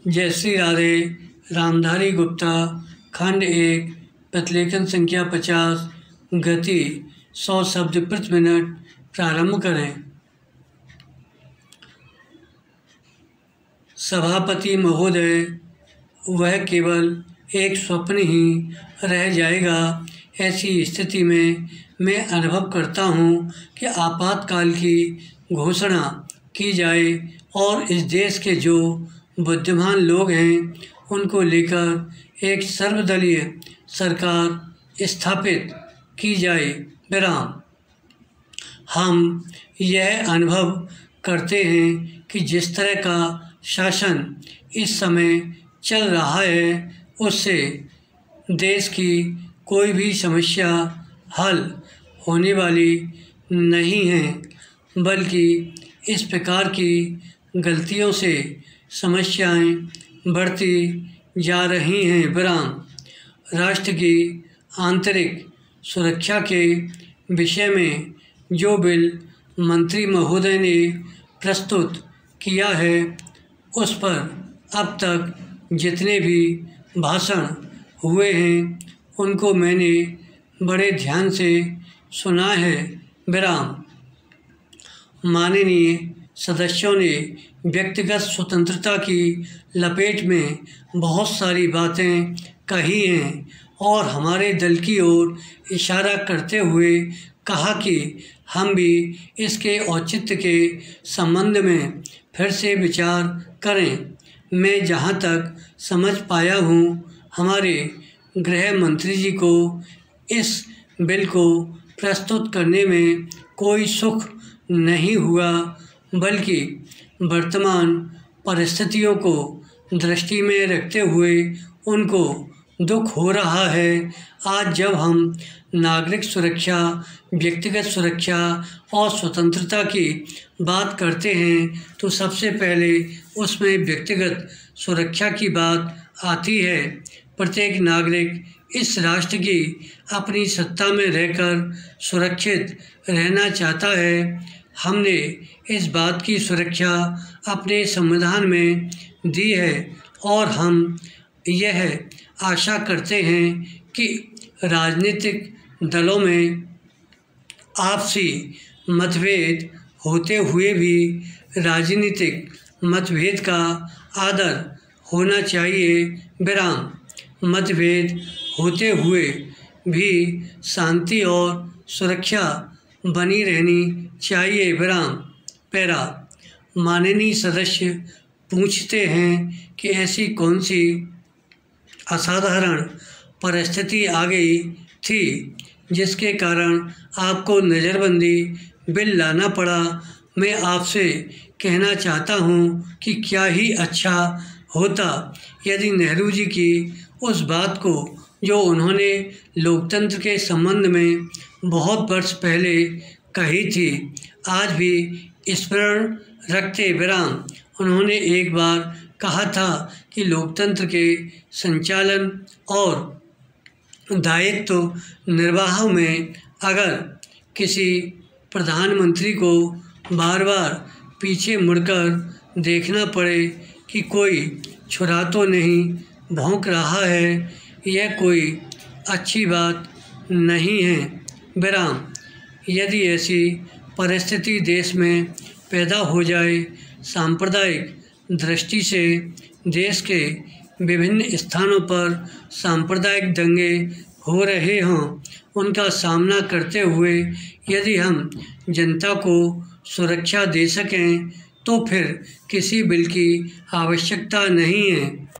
जयश्री राधे, रामधारी गुप्ता, खंड 1, प्रतिलेखन संख्या 50, गति 100 शब्द प्रति मिनट। प्रारंभ करें। सभापति महोदय, वह केवल एक स्वप्न ही रह जाएगा। ऐसी स्थिति में मैं अनुभव करता हूँ कि आपातकाल की घोषणा की जाए और इस देश के जो बुद्धिमान लोग हैं उनको लेकर एक सर्वदलीय सरकार स्थापित की जाए। विराम। हम यह अनुभव करते हैं कि जिस तरह का शासन इस समय चल रहा है उससे देश की कोई भी समस्या हल होने वाली नहीं है, बल्कि इस प्रकार की गलतियों से समस्याएं बढ़ती जा रही हैं। विराम। राष्ट्र की आंतरिक सुरक्षा के विषय में जो बिल मंत्री महोदय ने प्रस्तुत किया है उस पर अब तक जितने भी भाषण हुए हैं उनको मैंने बड़े ध्यान से सुना है। विराम। माननीय सदस्यों ने व्यक्तिगत स्वतंत्रता की लपेट में बहुत सारी बातें कही हैं और हमारे दल की ओर इशारा करते हुए कहा कि हम भी इसके औचित्य के संबंध में फिर से विचार करें। मैं जहां तक समझ पाया हूं, हमारे गृह मंत्री जी को इस बिल को प्रस्तुत करने में कोई सुख नहीं हुआ, बल्कि वर्तमान परिस्थितियों को दृष्टि में रखते हुए उनको दुख हो रहा है। आज जब हम नागरिक सुरक्षा, व्यक्तिगत सुरक्षा और स्वतंत्रता की बात करते हैं तो सबसे पहले उसमें व्यक्तिगत सुरक्षा की बात आती है। प्रत्येक नागरिक इस राष्ट्र की अपनी सत्ता में रहकर सुरक्षित रहना चाहता है। हमने इस बात की सुरक्षा अपने संविधान में दी है और हम यह आशा करते हैं कि राजनीतिक दलों में आपसी मतभेद होते हुए भी राजनीतिक मतभेद का आदर होना चाहिए। विराम। मतभेद होते हुए भी शांति और सुरक्षा बनी रहनी चाहिए। विराम। पैरा। माननीय सदस्य पूछते हैं कि ऐसी कौन सी असाधारण परिस्थिति आ गई थी जिसके कारण आपको नज़रबंदी बिल लाना पड़ा। मैं आपसे कहना चाहता हूँ कि क्या ही अच्छा होता यदि नेहरू जी की उस बात को जो उन्होंने लोकतंत्र के संबंध में बहुत वर्ष पहले कही थी आज भी स्मरण रखते। विराम। उन्होंने एक बार कहा था कि लोकतंत्र के संचालन और दायित्व निर्वाह में अगर किसी प्रधानमंत्री को बार बार पीछे मुड़कर देखना पड़े कि कोई छुरा तो नहीं भौंक रहा है, यह कोई अच्छी बात नहीं है। विराम। यदि ऐसी परिस्थिति देश में पैदा हो जाए, सांप्रदायिक दृष्टि से देश के विभिन्न स्थानों पर सांप्रदायिक दंगे हो रहे हों, उनका सामना करते हुए यदि हम जनता को सुरक्षा दे सकें तो फिर किसी बिल की आवश्यकता नहीं है।